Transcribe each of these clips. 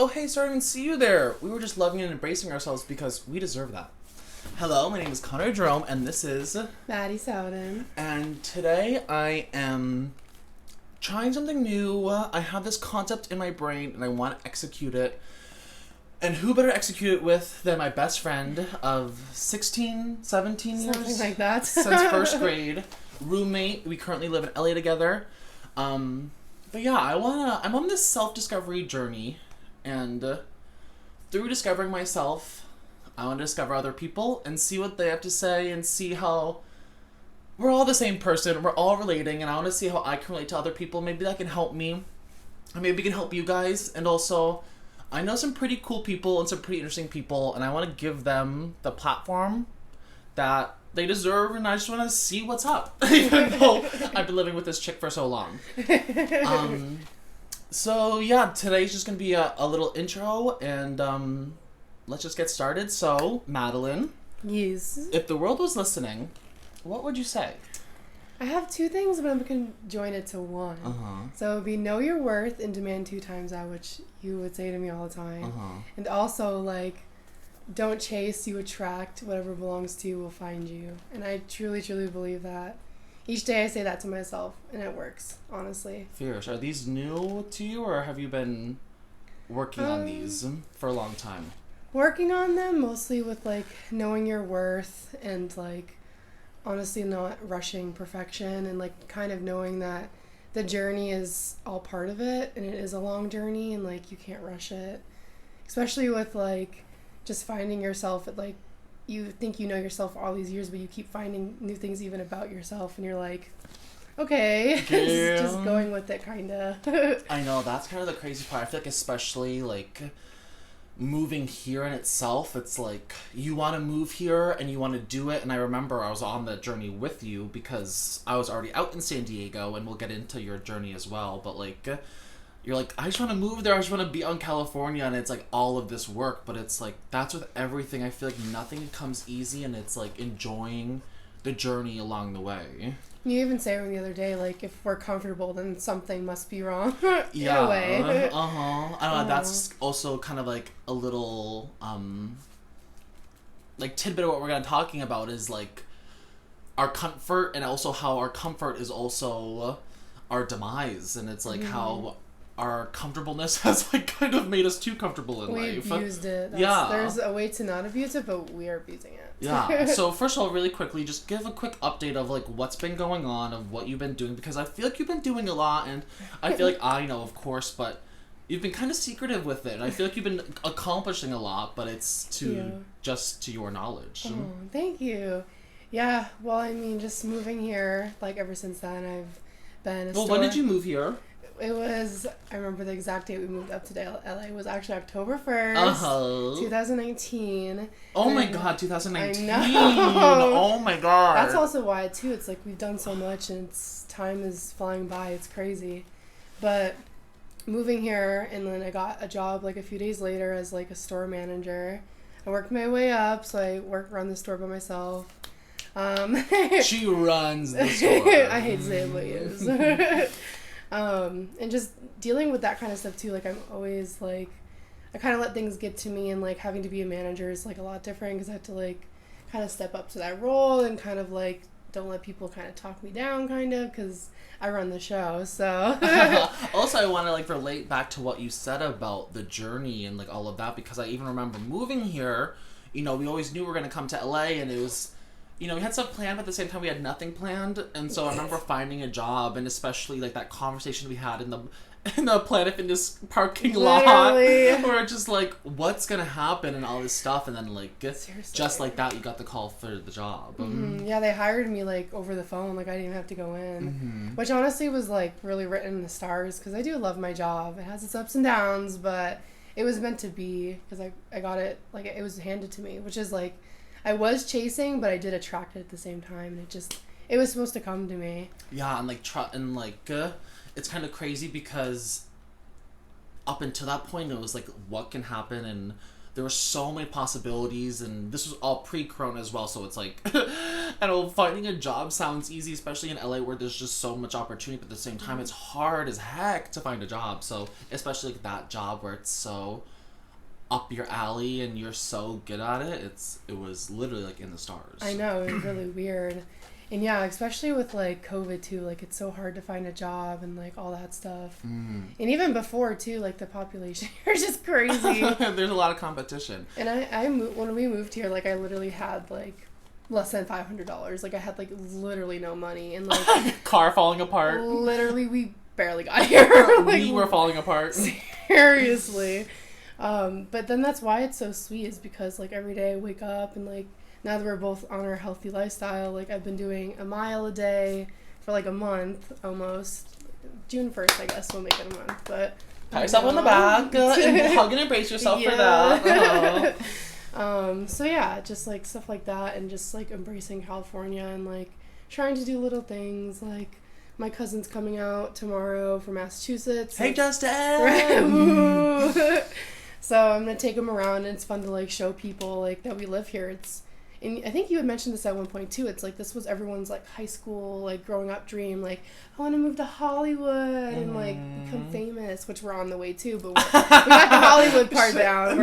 Oh, hey, sorry I didn't see you there. We were just loving and embracing ourselves because we deserve that. Hello, my name is Connor Jerome, and this is... Maddie Souden. And today I am trying something new. I have this concept in my brain, and I want to execute it. And who better execute it with than my best friend of 16, 17 years? Something like that. Since first grade. Roommate. We currently live in LA together. But yeah, I'm on this self-discovery journey. And through discovering myself, I want to discover other people and see what they have to say and see how we're all the same person. We're all relating, and I want to see how I can relate to other people. Maybe that can help me. Or maybe it can help you guys. And also, I know some pretty cool people and some pretty interesting people, and I want to give them the platform that they deserve, and I just want to see what's up, even though I've been living with this chick for so long. So yeah, today's just going to be a little intro, and let's just get started. So, Madelyn, Yes. if the world was listening, what would you say? I have two things, but I'm going to join it to one. Uh-huh. So it would be know your worth and demand 2 times that, which you would say to me all the time. Uh-huh. And also, like, don't chase, you attract. Whatever belongs to you will find you. And I truly, truly believe that. Each day I say that to myself, and it works, honestly. Fierce. Are these new to you, or have you been working on these for a long time? Working on them, mostly with, like, knowing your worth and, like, honestly not rushing perfection and, like, kind of knowing that the journey is all part of it, and it is a long journey, and, like, you can't rush it. Especially with, like, just finding yourself at, like, you think you know yourself all these years, but you keep finding new things even about yourself, and you're like, okay, just going with it, kind of. I know, that's kind of the crazy part. I feel like especially, like, moving here in itself, it's like, you want to move here, and you want to do it, and I remember I was on the journey with you, because I was already out in San Diego, and we'll get into your journey as well, but, like, you're like, I just want to move there, I just want to be on California, and it's like all of this work, but it's like, that's with everything. I feel like nothing comes easy, and it's like enjoying the journey along the way. You even say the other day, like, if we're comfortable, then something must be wrong. Yeah. In a way. Uh-huh. I don't know, that's also kind of like a little, like, tidbit of what we're going to talking about is, like, our comfort, and also how our comfort is also our demise, and it's like how our comfortableness has, like, kind of made us too comfortable in life. We abused it. Yeah. There's a way to not abuse it, but we are abusing it. Yeah. So first of all, really quickly, just give a quick update of, like, what's been going on, of what you've been doing, because I feel like you've been doing a lot, and I feel like I know, of course, but you've been kind of secretive with it, and I feel like you've been accomplishing a lot, but it's just to your knowledge. Oh, thank you. Yeah, well, I mean, just moving here, like, ever since then, I've been a Well, when did you move here? It was, I remember the exact date we moved up to LA. It was actually October 1st, 2019. Oh my god, 2019. I know. Oh my god. That's also why, too. It's like we've done so much, and time is flying by. It's crazy. But moving here, and then I got a job, like, a few days later as, like, a store manager. I worked my way up, so I run the store by myself. She runs the store. I hate to say it, but yes. And just dealing with that kind of stuff too, like, I'm always, like, I kind of let things get to me, and, like, having to be a manager is, like, a lot different, because I have to, like, kind of step up to that role, and kind of, like, don't let people kind of talk me down, kind of, because I run the show, so. Also, I want to, like, relate back to what you said about the journey and, like, all of that, because I even remember moving here, you know, we always knew we were going to come to LA, and it was, you know, we had stuff planned, but at the same time we had nothing planned, and so I remember finding a job, and especially, like, that conversation we had in the Planet Fitness parking lot, where it's just like, what's gonna happen and all this stuff, and then, like, seriously, just like that, you got the call for the job. Yeah, they hired me, like, over the phone, like, I didn't even have to go in, which honestly was, like, really written in the stars, because I do love my job. It has its ups and downs, but it was meant to be, because I got it, like, it was handed to me, which is, like, I was chasing, but I did attract it at the same time, and it was supposed to come to me. Yeah, and, like, it's kind of crazy, because up until that point, it was, like, what can happen, and there were so many possibilities, and this was all pre-corona as well, so it's like, I know finding a job sounds easy, especially in LA where there's just so much opportunity, but at the same time it's hard as heck to find a job. So especially like that job where it's so up your alley and you're so good at it, it was literally like in the stars. I know, it was really weird. And yeah, especially with like COVID too, like it's so hard to find a job and like all that stuff. And even before too, like the population here is just crazy. There's a lot of competition. And when we moved here, like I literally had like less than $500. Like I had like literally no money and like car falling apart. Literally, we barely got here. Like, we were falling apart. Seriously. But then that's why it's so sweet is because like every day I wake up and like now that we're both on our healthy lifestyle, like I've been doing a mile a day for like a month almost. June 1st, I guess we'll make it a month, but pat yourself on the back and hug and embrace yourself for that. So yeah, just like stuff like that and just like embracing California and like trying to do little things like my cousin's coming out tomorrow from Massachusetts. Hey, Justin! So I'm gonna take him around, and it's fun to like show people like that we live here. And I think you had mentioned this at one point too. It's like this was everyone's like high school, like growing up dream. Like I want to move to Hollywood and like become famous, which we're on the way to. But we got the Hollywood part down.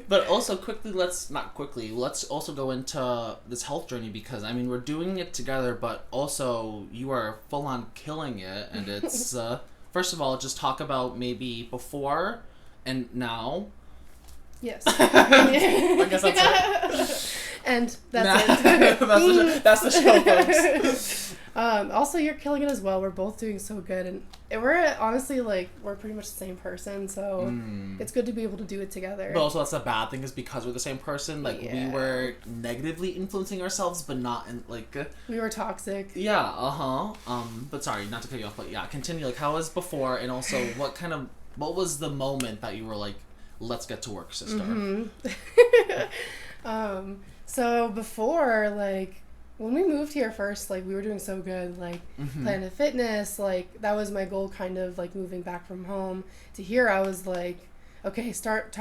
But also let's also go into this health journey because I mean we're doing it together, but also you are full on killing it, and it's first of all just talk about maybe before and now. Yes. I guess that's it. And that's it. That's the show, folks. Also, you're killing it as well. We're both doing so good. And we're honestly, like, we're pretty much the same person. So it's good to be able to do it together. But also, that's the bad thing is because we're the same person. Like, we were negatively influencing ourselves, but not in, like... we were toxic. Yeah, but sorry, not to cut you off, but yeah, continue. Like, how was before? And also, what was the moment that you were like, let's get to work, sister? So before, like, when we moved here first, like, we were doing so good, like, Planet Fitness, like, that was my goal, kind of, like, moving back from home to here. I was like, okay, start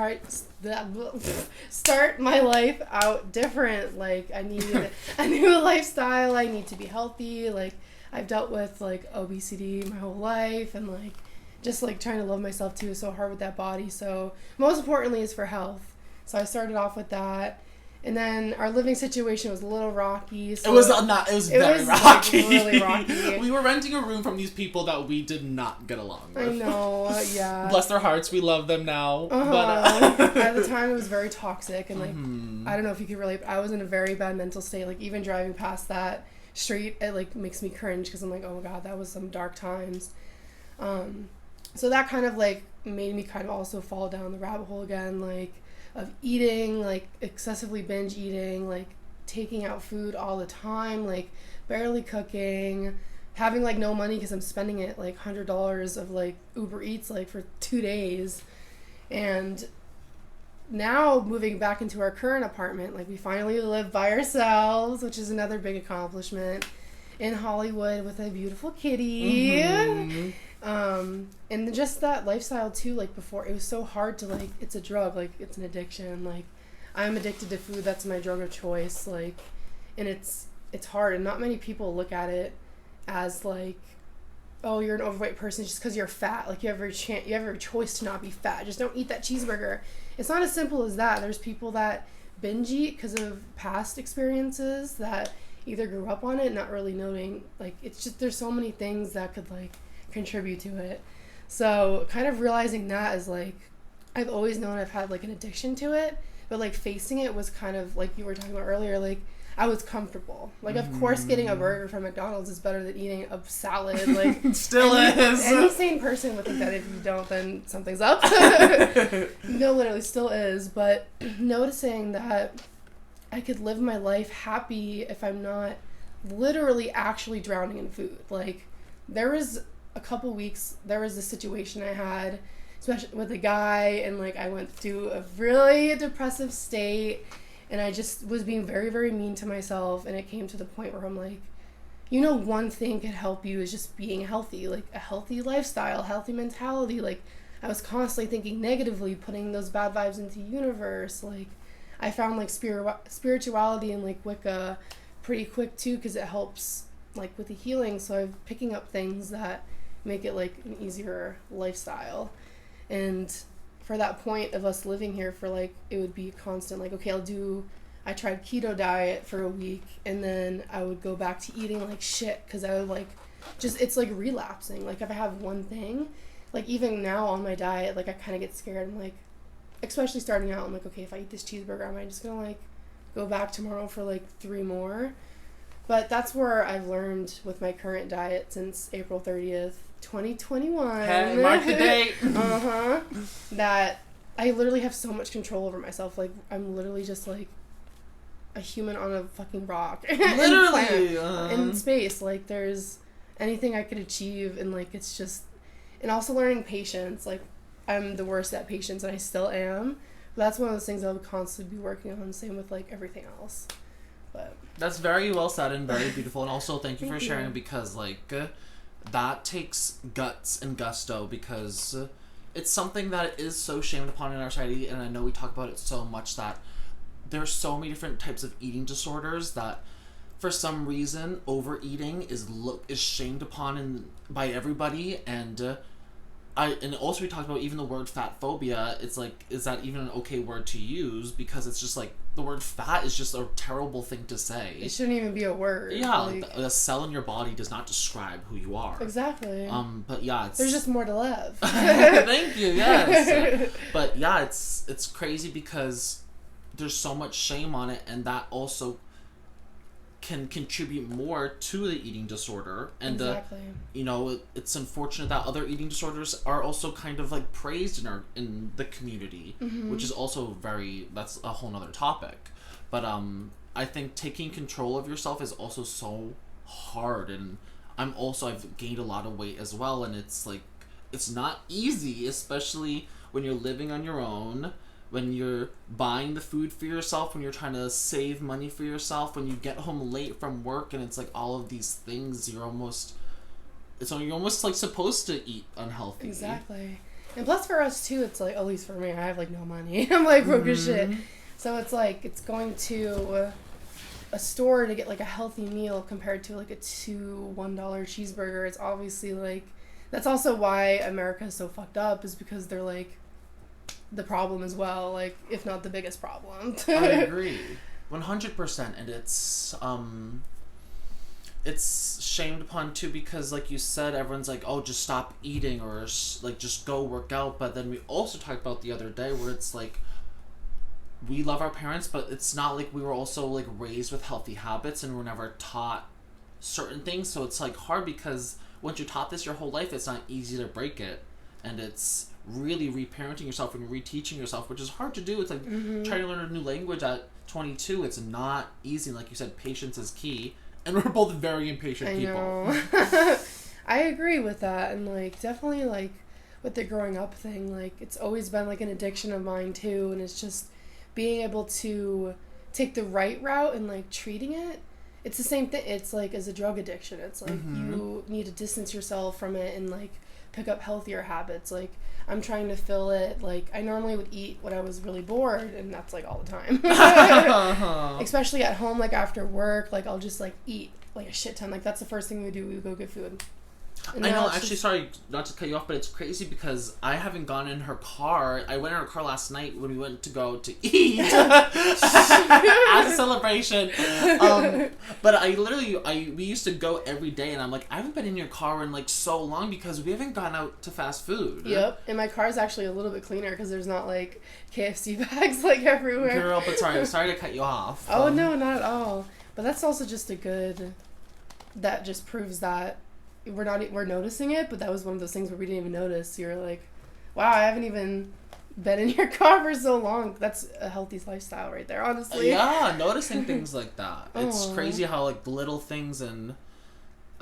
my life out different. Like, I need a new lifestyle. I need to be healthy. Like, I've dealt with, like, obesity my whole life, and, like, just like trying to love myself too is so hard with that body. So most importantly is for health. So I started off with that, and then our living situation was a little rocky. So it was very rocky. Like, really rocky. We were renting a room from these people that we did not get along with. I know, yeah. Bless their hearts, we love them now. But at the time it was very toxic, and like I don't know if you could relate, but I was in a very bad mental state. Like even driving past that street, it like makes me cringe because I'm like, oh my god, that was some dark times. So that kind of, like, made me kind of also fall down the rabbit hole again, like, of eating, like, excessively binge eating, like, taking out food all the time, like, barely cooking, having, like, no money because I'm spending it, like, $100 of, like, Uber Eats, like, for 2 days. And now moving back into our current apartment, like, we finally live by ourselves, which is another big accomplishment, in Hollywood with a beautiful kitty. And just that lifestyle too, like before it was so hard to like, it's a drug, like it's an addiction, like I'm addicted to food, that's my drug of choice, like, and it's hard, and not many people look at it as like, oh, you're an overweight person just because you're fat, like you have a choice to not be fat, just don't eat that cheeseburger. It's not as simple as that. There's people that binge eat because of past experiences that either grew up on it, not really knowing, like it's just, there's so many things that could like contribute to it. So kind of realizing that is like, I've always known I've had like an addiction to it, but like facing it was kind of like you were talking about earlier, like I was comfortable. Like of course getting a burger from McDonald's is better than eating a salad. Like still is. Any sane person would think that if you don't, then something's up. No, literally still is. But noticing that I could live my life happy if I'm not literally actually drowning in food. Like there was a couple weeks, there was a situation I had, especially with a guy, and like I went through a really depressive state, and I just was being very, very mean to myself, and it came to the point where I'm like, you know, one thing could help you is just being healthy, like a healthy lifestyle, healthy mentality. Like I was constantly thinking negatively, putting those bad vibes into the universe. Like I found like spirituality and like Wicca pretty quick too, because it helps like with the healing. So I'm picking up things that make it like an easier lifestyle. And for that point of us living here for like, it would be constant like, okay, I tried keto diet for a week, and then I would go back to eating like shit, because I would like just, it's like relapsing. Like if I have one thing, like even now on my diet, like I kind of get scared. I'm like, especially starting out, I'm like, okay, if I eat this cheeseburger, am I just gonna like go back tomorrow for like 3 more? But that's where I've learned with my current diet since April 30th, 2021. Hey, mark the date. That I literally have so much control over myself. Like I'm literally just like a human on a fucking rock. Literally. In space. Like there's anything I could achieve, and like it's just, and also learning patience. Like I'm the worst at patience, and I still am. But that's one of those things I'll constantly be working on. Same with like everything else. But that's very well said and very beautiful, and also thank you for sharing, because like that takes guts and gusto, because it's something that is so shamed upon in our society, and I know we talk about it so much that there's so many different types of eating disorders that for some reason overeating is shamed upon by everybody, and also we talked about even the word fat phobia. It's like, is that even an okay word to use? Because it's just like, the word fat is just a terrible thing to say. It shouldn't even be a word. Yeah, like a cell in your body does not describe who you are. Exactly. But yeah, there's just more to love. Thank you. Yes. But yeah, it's crazy because there's so much shame on it, and that also can contribute more to the eating disorder. And exactly. It's unfortunate that other eating disorders are also kind of like praised in the community, which is also that's a whole nother topic. But I think taking control of yourself is also so hard, and I've gained a lot of weight as well, and it's like, it's not easy, especially when you're living on your own, when you're buying the food for yourself, when you're trying to save money for yourself, when you get home late from work, and it's like all of these things, you're almost like supposed to eat unhealthy. Exactly. And plus for us too, it's like, at least for me, I have like no money. I'm like broke as shit. So it's like, it's going to a store to get like a healthy meal compared to like a $1 cheeseburger. It's obviously like, that's also why America is so fucked up, is because they're like the problem as well, like if not the biggest problem. I agree 100%, and it's shamed upon too, because like you said, everyone's like, oh, just stop eating, or like just go work out. But then we also talked about the other day where it's like, we love our parents, but it's not like we were also like raised with healthy habits and we're never taught certain things. So it's like hard, because once you're taught this your whole life, it's not easy to break it, and it's really reparenting yourself and reteaching yourself, which is hard to do. It's like trying to learn a new language at 22. It's not easy. Like you said, patience is key, and we're both very impatient people. I agree with that, and like definitely like with the growing up thing, like it's always been like an addiction of mine too, and it's just being able to take the right route and like treating it. It's the same thing. It's like as a drug addiction, it's like you need to distance yourself from it and like pick up healthier habits. Like I'm trying to fill it. Like I normally would eat when I was really bored, and that's like all the time. Especially at home, like after work, like I'll just like eat like a shit ton. Like that's the first thing we do. We go get food. And I know, actually, sorry not to cut you off, but it's crazy because I haven't gone in her car. I went in her car last night when we went to go to eat as a celebration. But we used to go every day, and I'm like, I haven't been in your car in like so long because we haven't gone out to fast food. Yep, and my car is actually a little bit cleaner because there's not like KFC bags like everywhere. Girl, but sorry to cut you off. Oh no, not at all. But that's also just that just proves that we're noticing it, but that was one of those things where we didn't even notice. You're like, wow, I haven't even been in your car for so long. That's a healthy lifestyle right there, honestly. Yeah, noticing things like that. It's crazy how like little things, and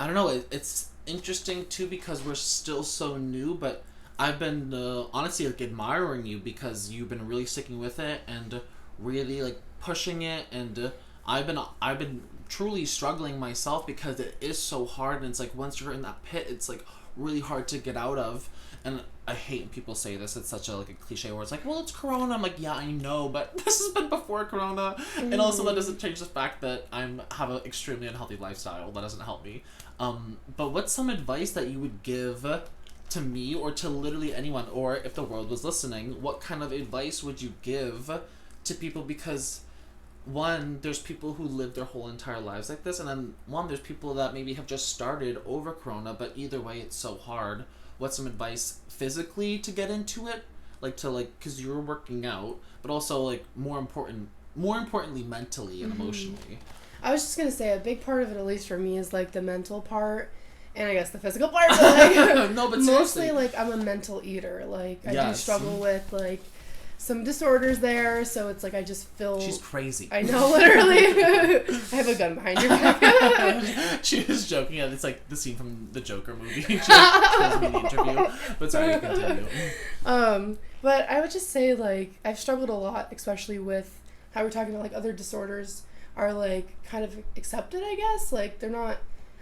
I don't know, it's interesting too because we're still so new, but I've been honestly like admiring you because you've been really sticking with it and really like pushing it, and I've been truly struggling myself because it is so hard, and it's like once you're in that pit, it's like really hard to get out of. and I hate when people say this. It's such a cliche where it's like, well, it's Corona. I'm like, yeah, I know, but this has been before Corona, and also that doesn't change the fact that have an extremely unhealthy lifestyle. That doesn't help me. But what's some advice that you would give to me or to literally anyone, or if the world was listening, what kind of advice would you give to people? Because one, there's people who live their whole entire lives like this, and then there's people that maybe have just started over Corona, but either way, it's so hard. What's some advice physically to get into it? Because you're working out, but also, more importantly, mentally and emotionally. I was just going to say, a big part of it, at least for me, is, the mental part, and I guess the physical part, but, no, but seriously. Mostly, I'm a mental eater. I do struggle with, some disorders there, so it's I just feel... She's crazy. I know, literally. I have a gun behind your back. She was joking, and it's the scene from the Joker movie. She tells me the interview. But sorry, continue. But I would just say, I've struggled a lot, especially with how we're talking about, other disorders are, kind of accepted, I guess. They're not...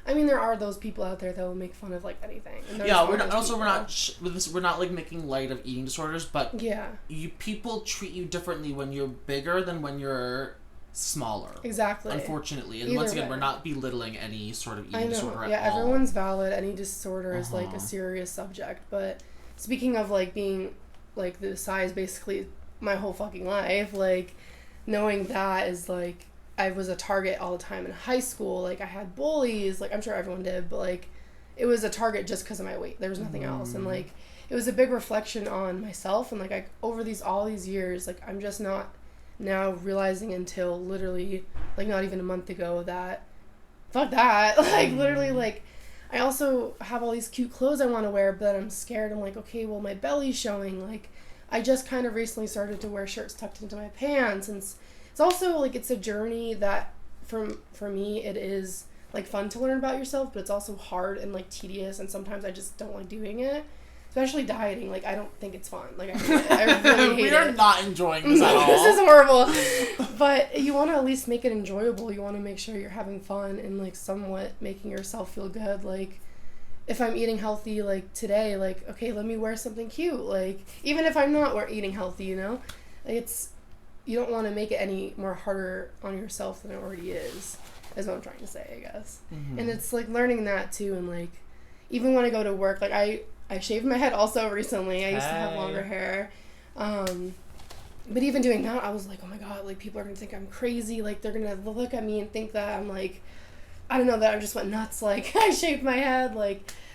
I mean, there are those people out there that will make fun of anything. Yeah, we're not making light of eating disorders, but yeah, people treat you differently when you're bigger than when you're smaller. Exactly. Unfortunately, and once again, we're not belittling any sort of eating disorder at all. Yeah, everyone's valid. Any disorder is a serious subject. But speaking of being the size, basically my whole fucking life, knowing that is I was a target all the time in high school. I had bullies. I'm sure everyone did, but, it was a target just because of my weight. There was nothing else. And, it was a big reflection on myself. And, over all these years, I'm just not now realizing until literally, not even a month ago that, fuck that. Literally, I also have all these cute clothes I want to wear, but I'm scared. I'm okay, well, my belly's showing. I just kind of recently started to wear shirts tucked into my pants, and it's also, it's a journey that, for me, it is, fun to learn about yourself, but it's also hard and, tedious, and sometimes I just don't like doing it. Especially dieting. I don't think it's fun. I really hate it. We are not enjoying this at all. This is horrible. But you want to at least make it enjoyable. You want to make sure you're having fun and, somewhat making yourself feel good. If I'm eating healthy, today, okay, let me wear something cute. Even if I'm not eating healthy, you know? It's... You don't want to make it any more harder on yourself than it already is what I'm trying to say, I guess. Mm-hmm. And it's, learning that, too, and, even when I go to work, I shaved my head also recently. I used to have longer hair. But even doing that, I was oh my God, people are going to think I'm crazy. They're going to look at me and think that I'm, I don't know, that I just went nuts. I shaved my head.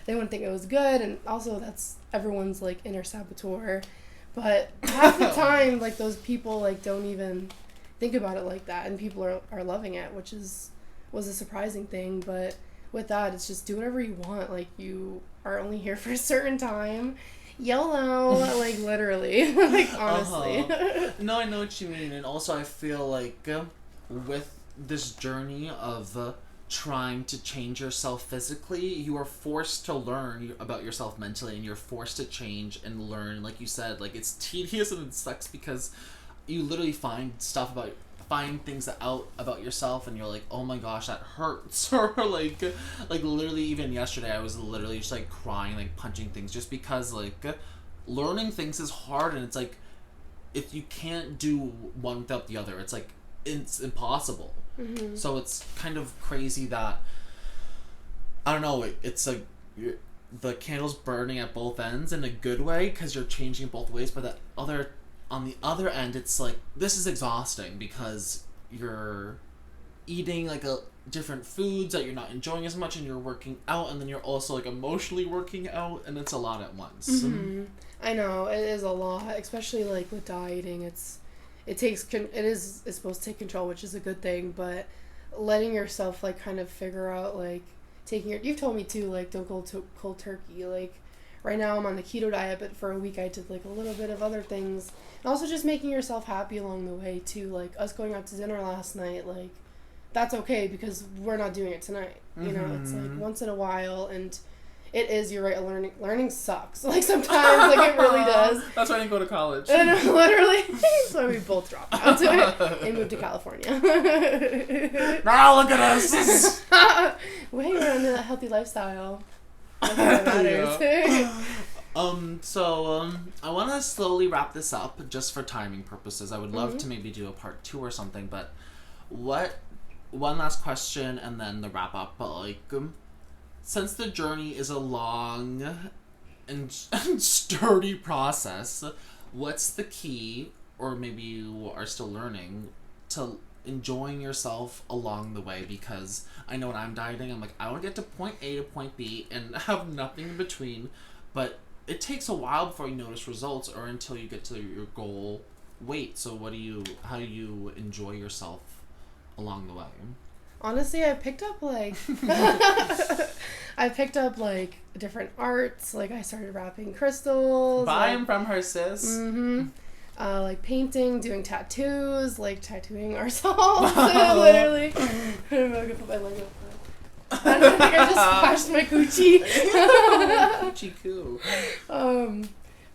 They wouldn't think it was good. And also, that's everyone's, inner saboteur. But half the time, those people, don't even think about it like that. And people are loving it, which was a surprising thing. But with that, it's just do whatever you want. You are only here for a certain time. YOLO. Literally. Honestly. No, I know what you mean. And also, I feel with this journey of... trying to change yourself physically, you are forced to learn about yourself mentally, and you're forced to change and learn. Like you said, it's tedious and it sucks because you literally find things out about yourself, and you're oh my gosh, that hurts. Or literally even yesterday I was literally just crying, punching things, just because learning things is hard, and it's if you can't do one without the other, it's impossible. Mm-hmm. So it's kind of crazy that, I don't know, it's the candle's burning at both ends in a good way because you're changing both ways, but on the other end, it's this is exhausting because you're eating different foods that you're not enjoying as much, and you're working out, and then you're also emotionally working out, and it's a lot at once. Mm-hmm. I know, it is a lot, especially with dieting. It's supposed to take control, which is a good thing, but letting yourself kind of figure out you've told me too, don't go cold turkey. Right now I'm on the keto diet, but for a week I did a little bit of other things, and also just making yourself happy along the way too. Us going out to dinner last night, that's okay because we're not doing it tonight. Mm-hmm. You know, it's once in a while, and it is, you're right, learning sucks. Sometimes, it really does. That's why I didn't go to college. And literally, so we both dropped out and moved to California. Now look at us! We're on a healthy lifestyle. That's what matters. I want to slowly wrap this up just for timing purposes. I would love to maybe do a part 2 or something, but one last question and then the wrap up. But like, since the journey is a long and sturdy process, what's the key, or maybe you are still learning, to enjoying yourself along the way? Because I know when I'm dieting, I'm like, I want to get to point A to point B and have nothing in between, but it takes a while before you notice results or until you get to your goal weight. So how do you enjoy yourself along the way? Honestly, I picked up like different arts. Like I started wrapping crystals. Buy them from her, sis. Mm-hmm. Like painting, doing tattoos, like tattooing ourselves. Literally. I'm gonna put my leg up. I don't think I just splashed my coochie. Coochie coo.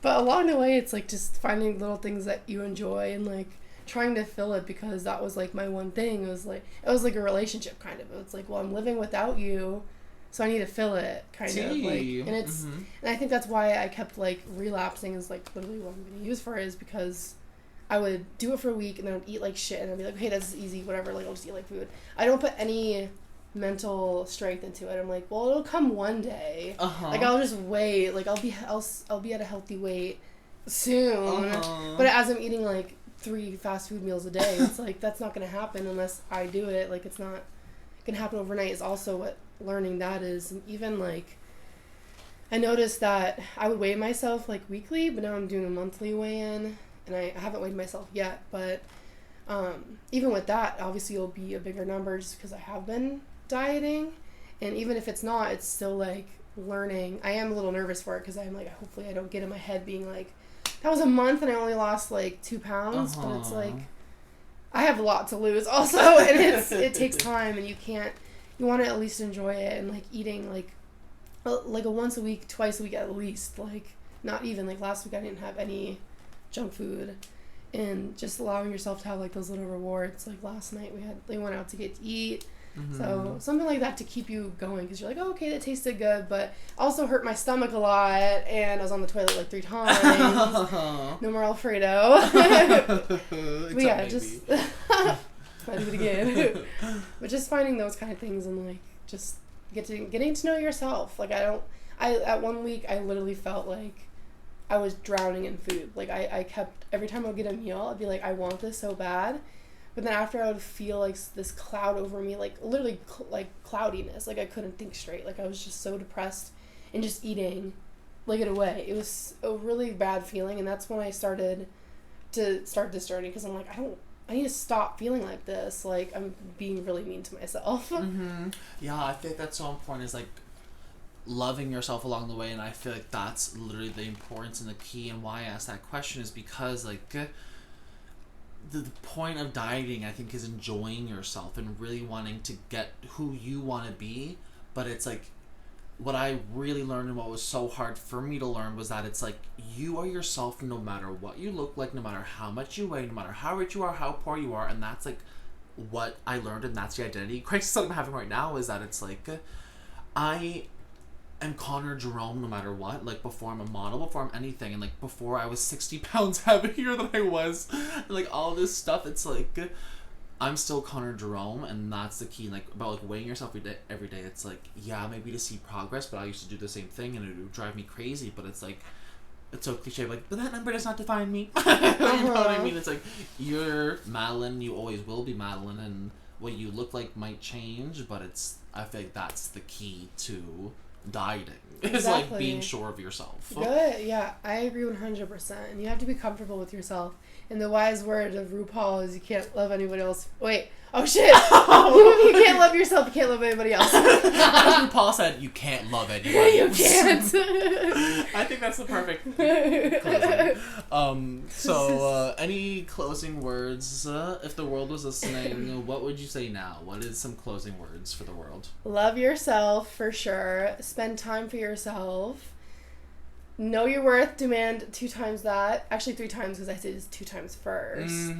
But along the way, it's like just finding little things that you enjoy and like trying to fill it, because that was like my one thing. It was like a relationship kind of. It's like, well, I'm living without you, so I need to fill it kind of like. And it's and I think that's why I kept like relapsing, is like literally what I'm gonna use for it, is because I would do it for a week and then I'd eat like shit and I'd be like, okay, this is easy, whatever, like I'll just eat like food. I don't put any mental strength into it. I'm like, well, it'll come one day. Like I'll just wait. Like I'll be at a healthy weight soon. But as I'm eating like 3 fast food meals a day, it's like that's not gonna happen unless I do it. Like it's not gonna happen overnight. Is also what learning that is. And even like I noticed that I would weigh myself like weekly, but now I'm doing a monthly weigh-in, and I haven't weighed myself yet. But even with that, obviously it'll be a bigger number just because I have been dieting. And even if it's not, it's still like learning. I am a little nervous for it because I'm like, hopefully I don't get in my head being like, that was a month and I only lost like 2 pounds. But it's like, I have a lot to lose also, and it takes time, and you want to at least enjoy it. And like eating like a once a week, twice a week at least, like not even like last week I didn't have any junk food, and just allowing yourself to have like those little rewards. Like last night we went out to get to eat. So something like that to keep you going, because you're like, oh, okay, that tasted good, but also hurt my stomach a lot, and I was on the toilet like 3 times. No more Alfredo. But yeah, just might do it again. But just finding those kind of things, and like just getting to know yourself. Like at 1 week I literally felt like I was drowning in food. Like I kept, every time I would get a meal, I'd be like, I want this so bad. But then after, I would feel like this cloud over me, like literally like cloudiness. Like I couldn't think straight. Like I was just so depressed and just eating like it away. It was a really bad feeling. And that's when I started this journey, because I'm like, I need to stop feeling like this. Like I'm being really mean to myself. Yeah, I think that's so important, is like loving yourself along the way. And I feel like that's literally the importance and the key. And why I asked that question is because like the point of dieting, I think, is enjoying yourself and really wanting to get who you want to be. But it's like, what I really learned and what was so hard for me to learn was that it's like, you are yourself no matter what you look like, no matter how much you weigh, no matter how rich you are, how poor you are. And that's like what I learned, and that's the identity crisis that I'm having right now, is that it's like, I am Connor Jerome no matter what. Like before I'm a model, before I'm anything, and like before I was 60 pounds heavier than I was, and like all this stuff, it's like I'm still Connor Jerome. And that's the key. Like about like weighing yourself every day, it's like, yeah, maybe to see progress, but I used to do the same thing and it would drive me crazy. But it's like, it's so cliche, like, but that number does not define me. You know what I mean? It's like, you're Madelyn, you always will be Madelyn, and what you look like might change, but I feel like that's the key to dieting. It's like being sure of yourself. Good, yeah, I agree 100%. And you have to be comfortable with yourself. And the wise word of RuPaul is, you can't love anybody else. Wait, oh shit! You can't love yourself, you can't love anybody else. RuPaul said, you can't love anybody else. You can't. I think that's the perfect closing. So any closing words? If the world was listening, what would you say now? What is some closing words for the world? Love yourself, for sure. Spend time for yourself. Know your worth. Demand 2 times that. Actually 3 times, because I said it's 2 times first.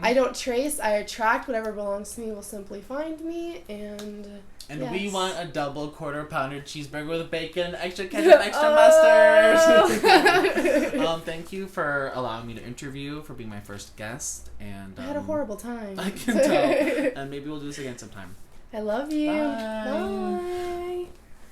I don't trace. I attract. Whatever belongs to me will simply find me. And And Yes. we want a double quarter pounder cheeseburger with bacon, extra ketchup, extra mustard. Thank you for allowing me to interview, for being my first guest. And I had a horrible time. I can tell. And maybe we'll do this again sometime. I love you. Bye. Bye.